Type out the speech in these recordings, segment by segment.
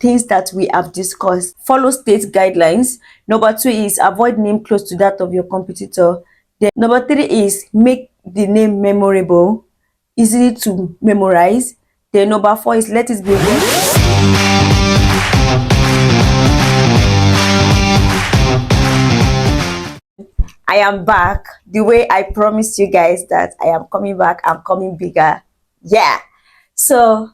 things that we have discussed. Follow state guidelines. Number 2 is avoid name close to that of your competitor. Then number 3 is make the name memorable, easy to memorize. Then number 4 is let it be I am back the way I promised you guys that I am coming back. I'm coming bigger. Yeah. So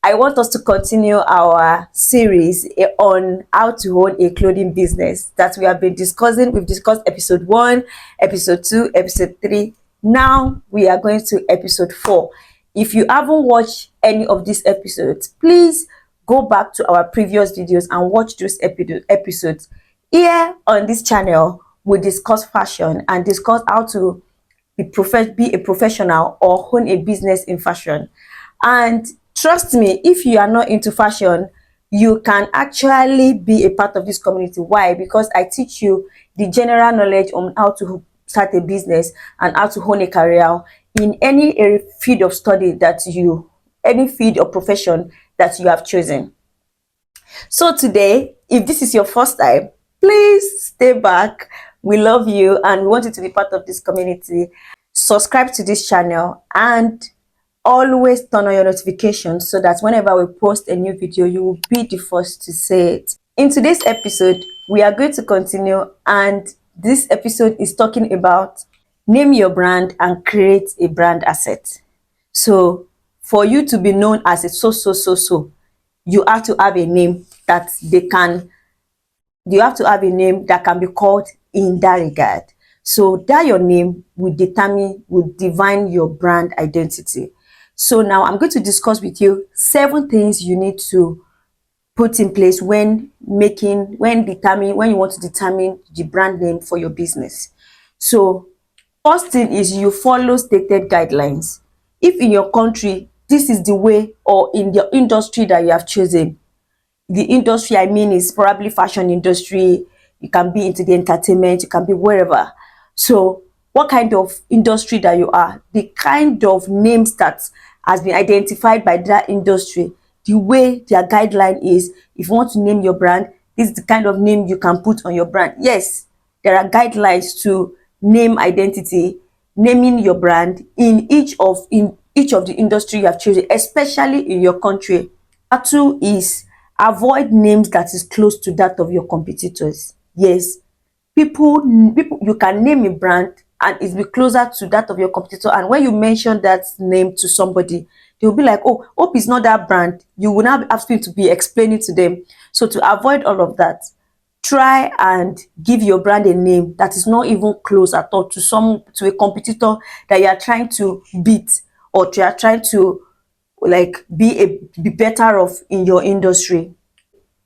I want us to continue our series on how to own a clothing business that we have been discussing. We've discussed episode 1, episode 2, episode 3. Now we are going to episode 4. If you haven't watched any of these episodes, please go back to our previous videos and watch those episodes. Here on this channel, we discuss fashion and discuss how to be a professional or own a business in fashion. And trust me, if you are not into fashion, you can actually be a part of this community. Why? Because I teach you the general knowledge on how to start a business and how to own a career in any field of study any field or profession that you have chosen. So today, if this is your first time, please stay back. We love you and we want you to be part of this community. Subscribe to this channel and always turn on your notifications so that whenever we post a new video, you will be the first to see it. In today's episode, we are going to continue, and this episode is talking about name your brand and create a brand asset. So for you to be known as a so, you have to have a name that can be called in that regard. So that your name will define your brand identity. So now I'm going to discuss with you 7 things you need to put in place when you want to determine the brand name for your business. So first thing is you follow stated guidelines. If in your country this is the way, or in the industry that you have chosen, the industry I mean is probably fashion industry, you can be into the entertainment, you can be wherever. So what kind of industry that you are, the kind of names that has been identified by that industry, the way their guideline is, if you want to name your brand, this is the kind of name you can put on your brand. Yes, there are guidelines to name identity, naming your brand in each of the industry you have chosen, especially in your country. Number 2 is avoid names that is close to that of your competitors. Yes, people you can name a brand and it will be closer to that of your competitor, and when you mention that name to somebody, they will be like, oh, hope it's not that brand. You will not have to be explaining to them. So to avoid all of that, try and give your brand a name that is not even close at all to a competitor that you are trying to beat, or you are trying to like be better off in your industry.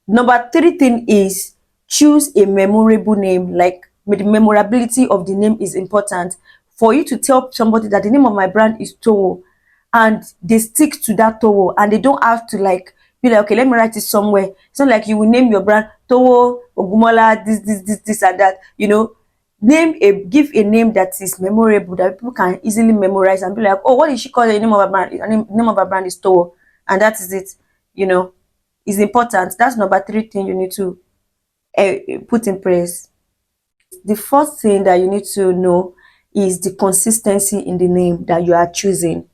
Number 3 thing is choose a memorable name. Like, the memorability of the name is important. For you to tell somebody that the name of my brand is Towo, and they stick to that Towo, and they don't have to like be like, okay, let me write it somewhere. It's not like you will name your brand Towo Ogumola, this and that. Give a name that is memorable, that people can easily memorize and be like, oh, what did she call the name of her brand? The name of her brand is Towo, and that is it. Is important. That's number 3 thing you need to put in place. The first thing that you need to know is the consistency in the name that you are choosing.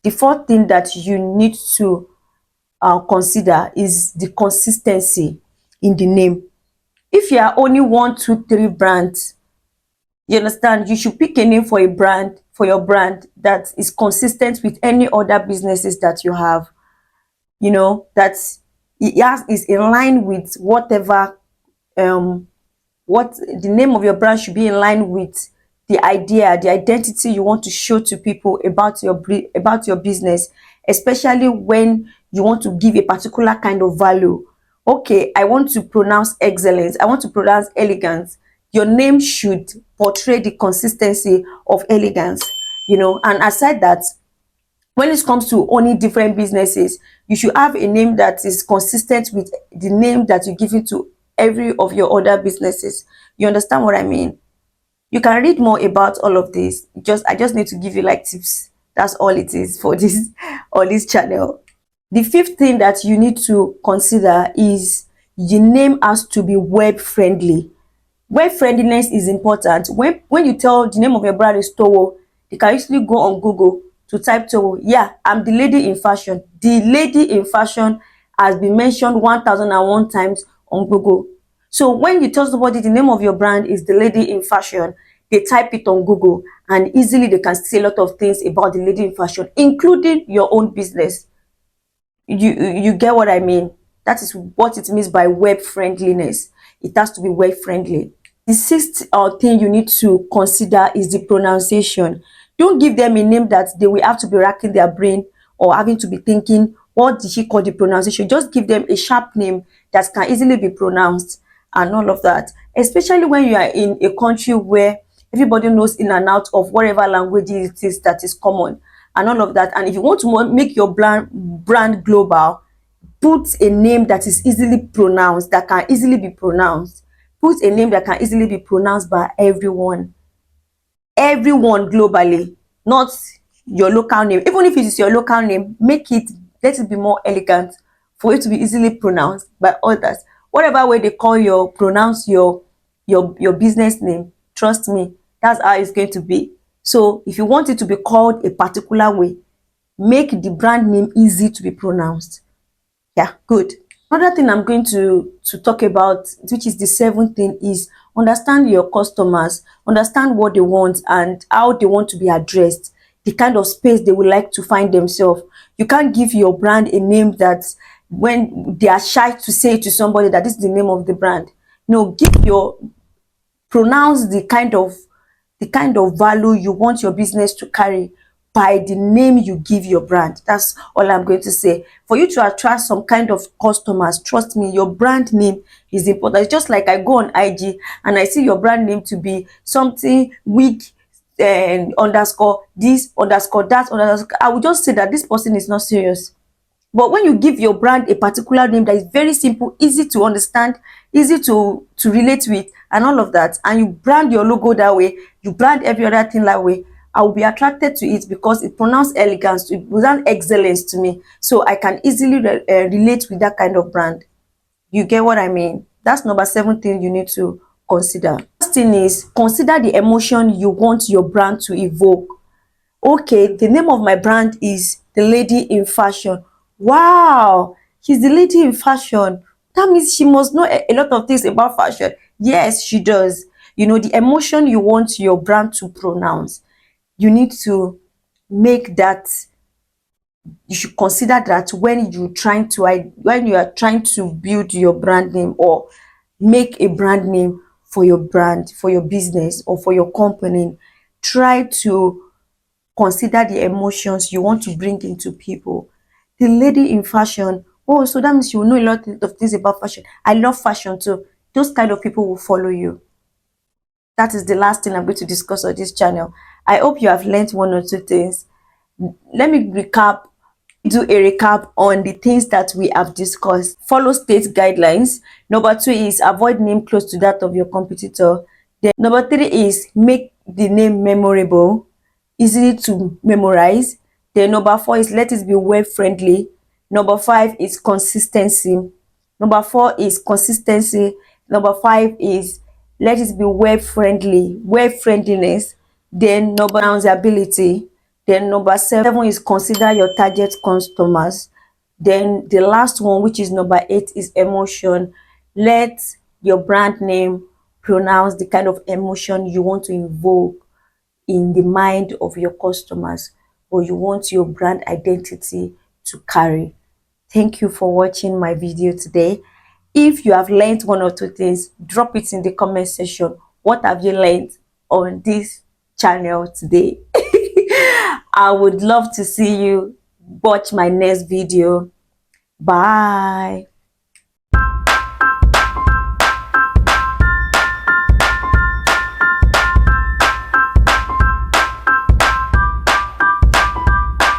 The fourth thing that you need to consider is the consistency in the name. If you are only 1, 2, 3 brands, you understand, you should pick a name for your brand that is consistent with any other businesses that you have. That is in line with whatever what the name of your brand should be in line with the identity you want to show to people about your business, especially when you want to give a particular kind of value. Okay, I want to pronounce excellence, I want to pronounce elegance. Your name should portray the consistency of elegance. And aside that, when it comes to owning different businesses, you should have a name that is consistent with the name that you give it to every of your other businesses. You understand what I mean? You can read more about all of this. I just need to give you like tips. That's all it is for this on this channel. The fifth thing that you need to consider is the name has to be web friendly. Web friendliness is important. When you tell the name of your brand is Towo, you can easily go on Google to type Towo. Yeah, I'm the lady in fashion. The lady in fashion has been mentioned 1001 times on Google. So when you tell somebody the name of your brand is the lady in fashion, they type it on Google and easily they can see a lot of things about the lady in fashion, including your own business. You get what I mean? That is what it means by web friendliness. It has to be web friendly. The sixth thing you need to consider is the pronunciation. Don't give them a name that they will have to be racking their brain or having to be thinking, what did she call the pronunciation? Just give them a sharp name that can easily be pronounced and all of that. Especially when you are in a country where everybody knows in and out of whatever language it is that is common and all of that. And if you want to make your brand global, put a name that is easily pronounced, that can easily be pronounced. Put a name that can easily be pronounced by everyone. Everyone globally, not your local name. Even if it is your local name, let it be more elegant for it to be easily pronounced by others. Whatever way they pronounce your business name, trust me, that's how it's going to be. So if you want it to be called a particular way, make the brand name easy to be pronounced. Yeah, good. Another thing I'm going to talk about, which is the seventh thing, is understand your customers, understand what they want and how they want to be addressed, the kind of space they would like to find themselves. You can't give your brand a name that when they are shy to say to somebody that this is the name of the brand. No, pronounce the kind of value you want your business to carry by the name you give your brand. That's all I'm going to say. For you to attract some kind of customers, trust me, your brand name is important. It's just like I go on IG and I see your brand name to be something weak and underscore this underscore that underscore, I will just say that this person is not serious. But when you give your brand a particular name that is very simple, easy to understand, easy to relate with and all of that, and you brand your logo that way, you brand every other thing that way, I will be attracted to it because it pronounced elegance, it pronounced excellence to me. So I can easily relate with that kind of brand. You get what I mean? That's number 7 thing you need to consider. First thing is consider the emotion you want your brand to evoke. Okay, the name of my brand is the lady in fashion. Wow, she's the lady in fashion. That means she must know a lot of things about fashion. Yes, she does. You know, the emotion you want your brand to pronounce, you need to make that, you should consider that when you are trying to build your brand name or make a brand name for your brand, for your business or for your company. Try to consider the emotions you want to bring into people. The lady in fashion, oh, so that means you know a lot of things about fashion. I love fashion too. Those kind of people will follow you. That is the last thing I'm going to discuss on this channel. I hope you have learned one or two things. Let me do a recap on the things that we have discussed. Follow state guidelines. Number 2 is avoid name close to that of your competitor. Then number 3 is make the name memorable, easy to memorize. Then number 4 is let it be web friendly. Number 5 is consistency. Number 4 is consistency. Number 5 is let it be web friendly, web friendliness. Then number pronounceability. Then number 7 is consider your target customers. Then the last one, which is number 8, is emotion. Let your brand name pronounce the kind of emotion you want to invoke in the mind of your customers or you want your brand identity to carry. Thank you for watching my video today. If you have learned one or two things, drop it in the comment section. What have you learned on this channel today? I would love to see you watch my next video. Bye.